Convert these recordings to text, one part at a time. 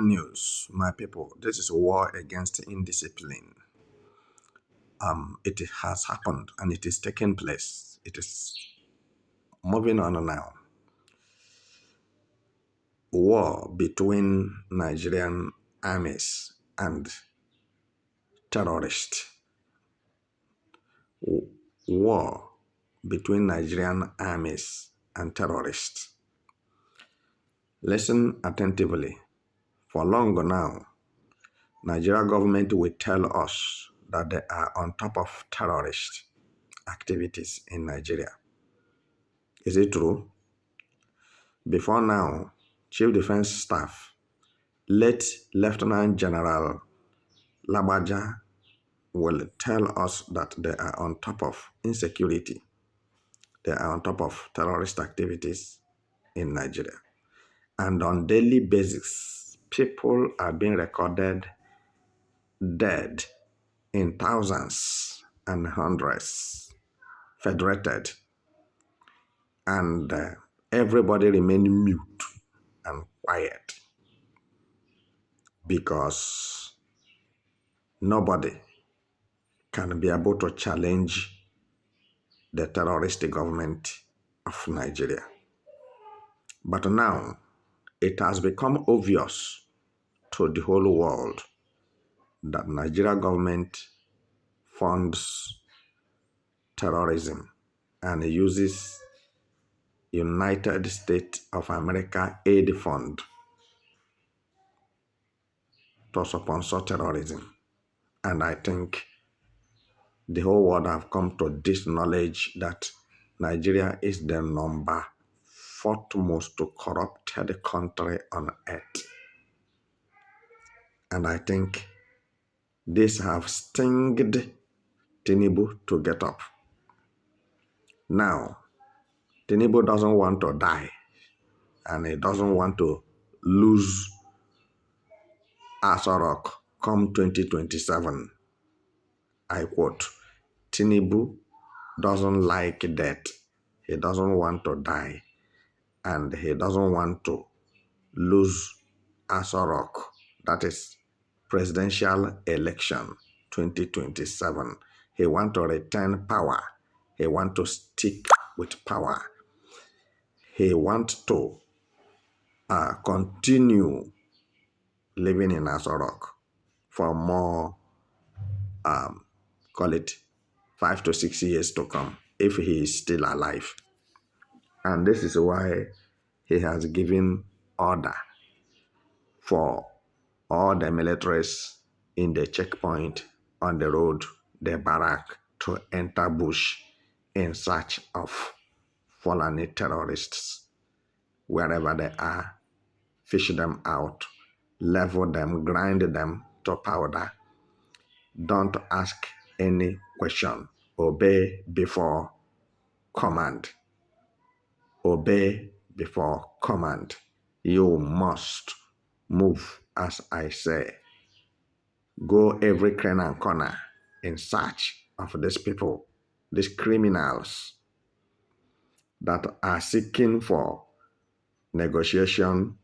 breaking news, my people. This is war against indiscipline. It has happened and it is taking place. It is moving on now. War between Nigerian armies and terrorists. War between Nigerian armies and terrorists. Listen attentively. For long now, Nigeria government will tell us that they are on top of terrorist activities in Nigeria. Is it true? Before now, Chief Defense Staff, late Lieutenant General Labaja, will tell us that they are on top of insecurity. They are on top of terrorist activities in Nigeria. And on daily basis, people are being recorded dead in thousands and hundreds, federated, and everybody remain mute and quiet because nobody can be able to challenge the terrorist government of Nigeria. But now it has become obvious to the whole world that Nigeria government funds terrorism and uses United States of America aid fund to sponsor terrorism. And I think the whole world have come to this knowledge that Nigeria is the number fourth most corrupted country on earth. And I think this have stinged Tinubu to get up. Now, Tinubu doesn't want to die and he doesn't want to lose Aso Rock come 2027. I quote, Tinubu doesn't like death. He doesn't want to die and he doesn't want to lose Aso Rock. That is presidential election 2027. He wants to retain power. He wants to stick with power. He wants to continue living in Aso Rock for more, call it 5 to 6 years to come, if he is still alive. And this is why he has given order for all the militaries in the checkpoint, on the road, the barrack, to enter bush in search of Fulani terrorists. Wherever they are, fish them out, level them, grind them to powder. Don't ask any question. Obey before command. Obey before command. You must move as I say. Go every crane and corner in search of these people, these criminals that are seeking for negotiation.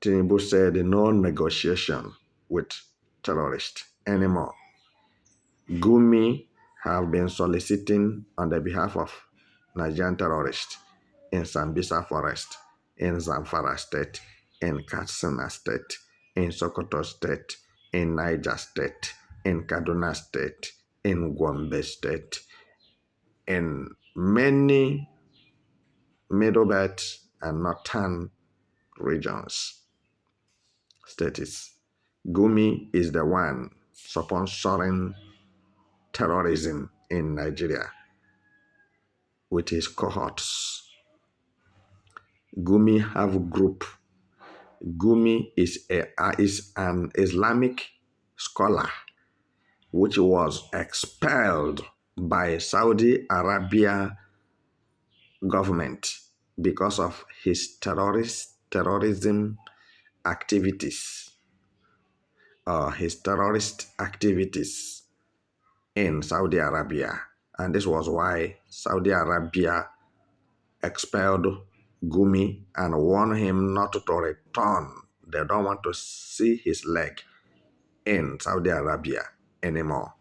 Tinubu said no negotiation with terrorists anymore. Gumi have been soliciting on the behalf of Nigerian terrorists in Sambisa Forest, in Zamfara State, in Katsina State, in Sokoto State, in Niger State, in Kaduna State, in Gombe State, in many Middle Belt and Northern regions, states. Gumi is the one sponsoring terrorism in Nigeria with his cohorts. Gumi have group. Gumi is an Islamic scholar which was expelled by Saudi Arabia government because of his terrorism activities, his terrorist activities in Saudi Arabia. And this was why Saudi Arabia expelled Gumi and warned him not to return They don't want to see his leg in Saudi Arabia anymore.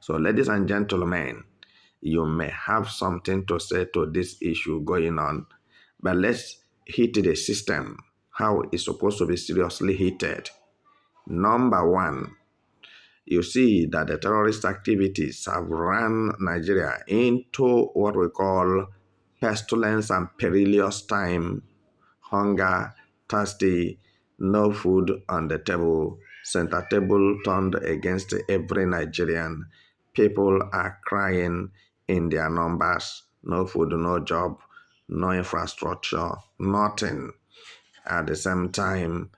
So, ladies and gentlemen, you may have something to say to this issue going on, but let's hit the system how it's supposed to be seriously heated. Number one, you see that the terrorist activities have run Nigeria into what we call pestilence and perilous time, hunger, thirsty, no food on the table, center table turned against every Nigerian. People are crying in their numbers, no food, no job, no infrastructure, nothing. At the same time,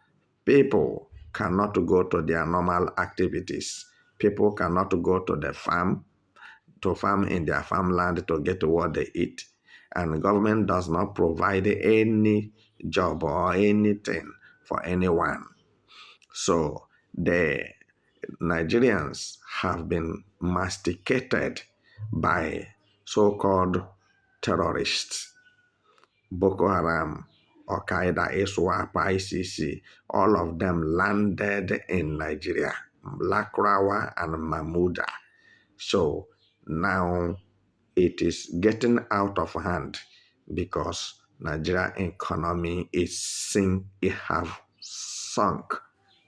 people cannot go to their normal activities. People cannot go to the farm, to farm in their farmland to get what they eat. And the government does not provide any job or anything for anyone. So the Nigerians have been masticated by so-called terrorists. Boko Haram, Al Qaeda, ISWAP, ICC, all of them landed in Nigeria, Lakrawa and Mahmuda. So now it is getting out of hand because Nigeria economy it have sunk.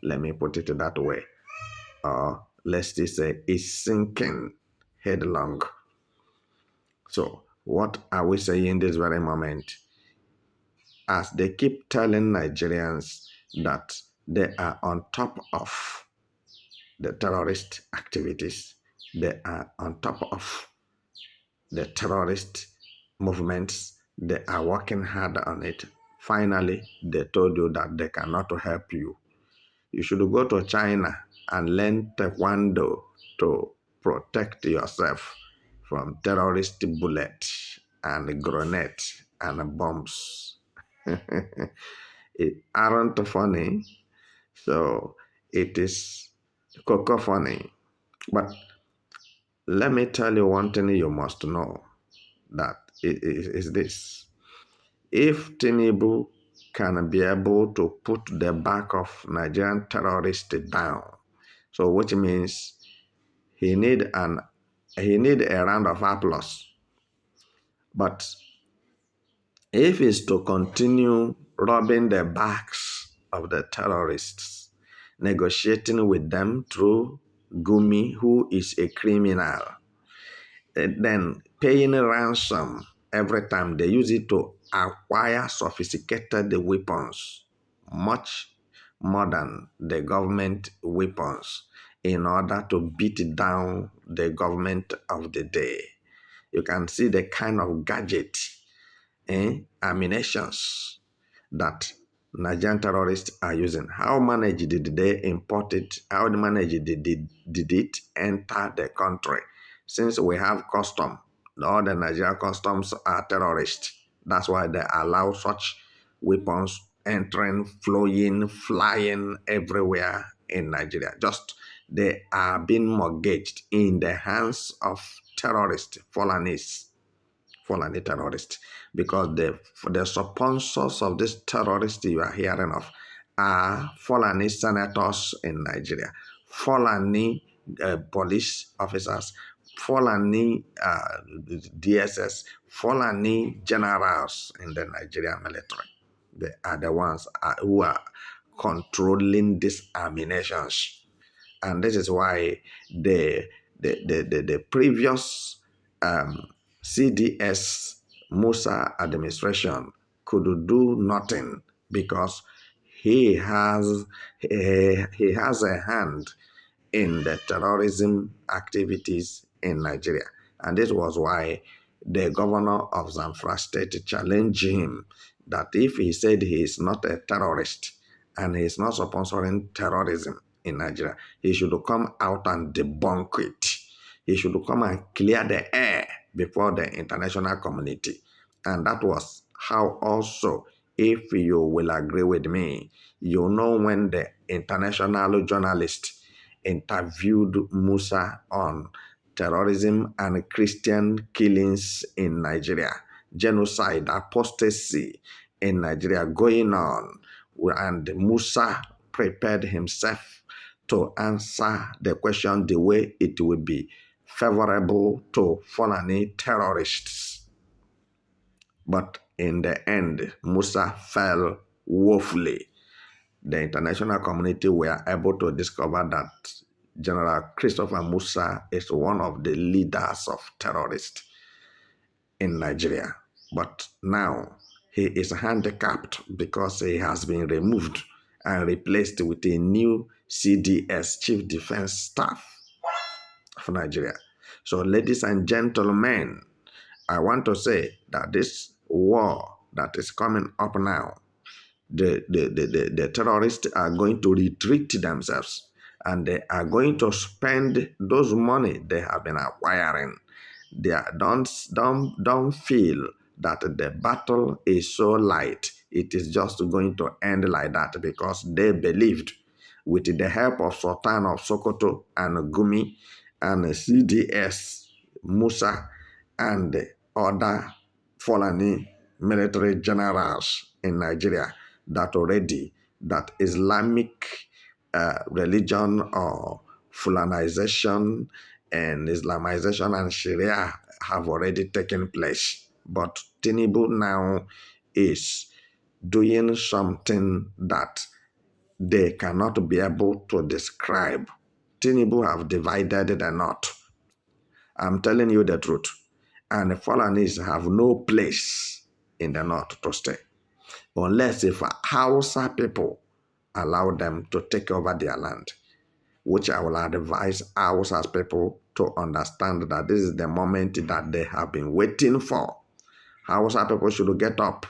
Let me put it that way. Let's just say it's sinking headlong. So what are we saying in this very moment? As they keep telling Nigerians that they are on top of the terrorist activities, they are on top of the terrorist movements, they are working hard on it. Finally, they told you that they cannot help you. You should go to China and learn Taekwondo to protect yourself from terrorist bullets and grenades and bombs. It aren't funny, so it is cocoa funny. But let me tell you one thing you must know, that is this. If Tinubu can be able to put the back of Nigerian terrorists down, so which means he need a round of applause. But if he's to continue robbing the backs of the terrorists, negotiating with them through Gumi, who is a criminal, then paying a ransom every time they use it to acquire sophisticated weapons, much more than the government weapons, in order to beat down the government of the day. You can see the kind of gadget, ammunitions that Nigerian terrorists are using. How managed did they import it? How managed did it enter the country? Since we have custom, all the Nigerian customs are terrorists. That's why they allow such weapons entering, flowing, flying everywhere in Nigeria. Just they are being mortgaged in the hands of terrorists, Fulani terrorists, because the sponsors of this terrorist you are hearing of are Fulani senators in Nigeria, Fulani police officers, Fulani DSS, Fulani generals in the Nigerian military. They are the ones who are controlling these ammunitions. And this is why the previous CDS Musa administration could do nothing because he has a hand in the terrorism activities in Nigeria. And this was why the governor of Zamfara State challenged him that if he said he is not a terrorist and he is not sponsoring terrorism in Nigeria, he should come out and debunk it. He should come and clear the air before the international community. And that was how also, if you will agree with me, you know when the international journalist interviewed Musa on terrorism and Christian killings in Nigeria, genocide, apostasy in Nigeria going on, and Musa prepared himself to answer the question the way it will be favorable to Fulani terrorists. But in the end, Musa fell woefully. The international community were able to discover that General Christopher Musa is one of the leaders of terrorists in Nigeria. But now he is handicapped because he has been removed and replaced with a new CDS, Chief Defense Staff of Nigeria. So, ladies and gentlemen, I want to say that this war that is coming up now, the terrorists are going to retreat themselves, and they are going to spend those money they have been acquiring. Don't feel that the battle is so light. It is just going to end like that, because they believed with the help of Sultan of Sokoto and Gumi and CDS Musa and other Fulani military generals in Nigeria, that already that Islamic religion or Fulanization and Islamization and Sharia have already taken place. But Tinubu now is doing something that they cannot be able to describe. Tinubu have divided the North. I'm telling you the truth. And the Fulanis have no place in the North to stay, unless if Hausa people allow them to take over their land, which I will advise Hausa people to understand that this is the moment that they have been waiting for. Hausa people should get up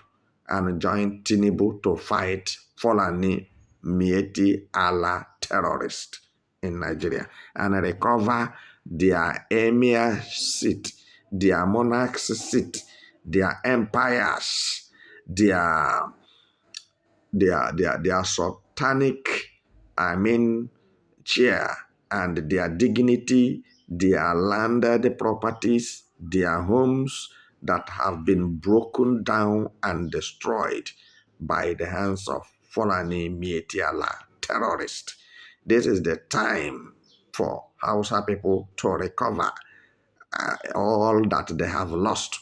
and join Tinubu to fight Fulani Mieti Allah terrorists in Nigeria and recover their emir seat, their monarch's seat, their empires, their sultanic, chair, and their dignity, their landed properties, their homes that have been broken down and destroyed by the hands of Fulani Mietiala terrorists. This is the time for Hausa people to recover all that they have lost.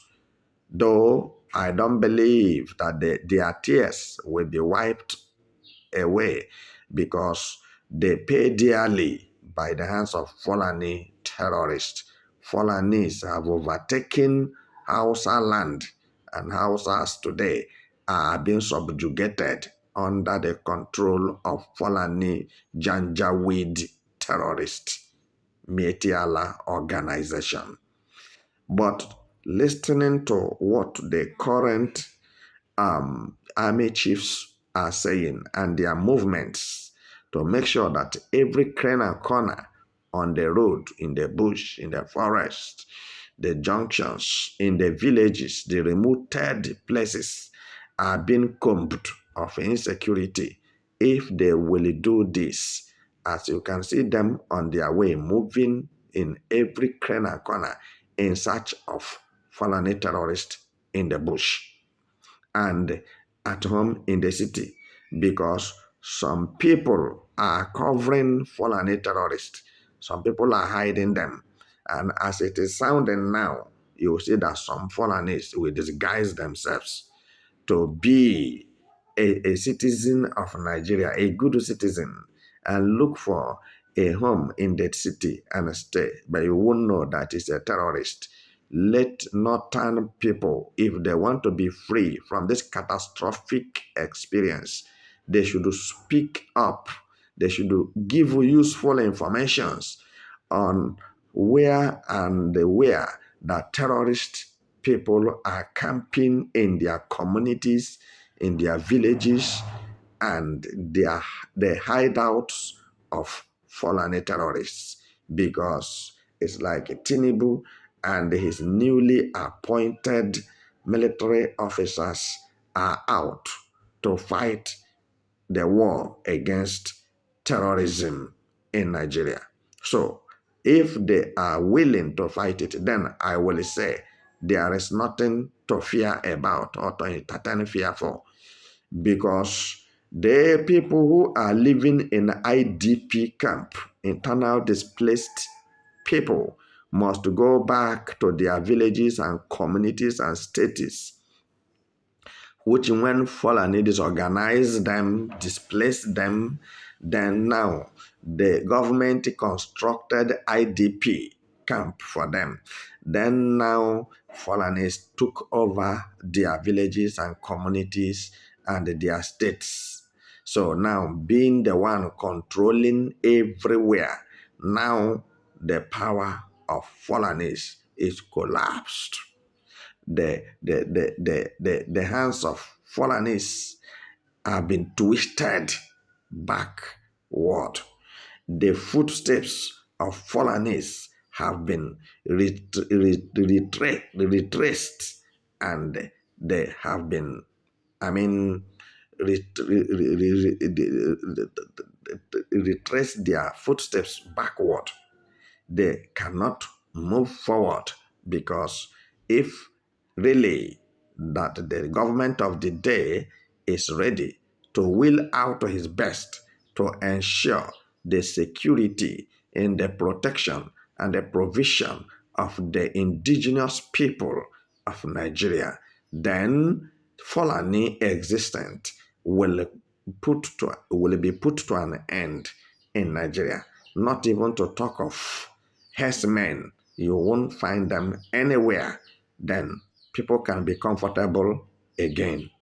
Though I don't believe that their tears will be wiped away, because they pay dearly by the hands of Fulani terrorists. Fulanis have overtaken Hausa land, and Hausas today are being subjugated under the control of Fulani Janjaweed terrorists, Mietiala organization. But listening to what the current army chiefs are saying and their movements to make sure that every crane and corner on the road, in the bush, in the forest, the junctions, in the villages, the remote places are being combed of insecurity. If they will do this, as you can see them on their way, moving in every crane and corner in search of Fulani terrorists in the bush and at home in the city, because some people are covering Fulani terrorists. Some people are hiding them. And as it is sounding now, you will see that some Fulanis will disguise themselves to be a citizen of Nigeria, a good citizen, and look for a home in that city and stay. But you won't know that it's a terrorist. Let northern people, if they want to be free from this catastrophic experience, they should speak up. They should give useful informations on where that terrorist people are camping in their communities, in their villages, and the hideouts of Fulani terrorists, because it's like Tinubu and his newly appointed military officers are out to fight the war against terrorism in Nigeria. So, if they are willing to fight it, then I will say there is nothing to fear about or to entertain fear for, because The people who are living in IDP camp, internal displaced people, must go back to their villages and communities and states, which when Fulani disorganize them, displace them, then now the government constructed IDP camp for them. Then now Fulanis took over their villages and communities and their states. So now being the one controlling everywhere, now the power of Fulanis is collapsed. The hands of Fulanis have been twisted backward. The footsteps of Fulanis have been retraced, and they have been, I mean, retrace their footsteps backward. They cannot move forward, because if really that the government of the day is ready to will out his best to ensure the security and the protection and the provision of the indigenous people of Nigeria, then Fulani existence will be put to an end in Nigeria. Not even to talk of herdsmen, you won't find them anywhere. Then people can be comfortable again.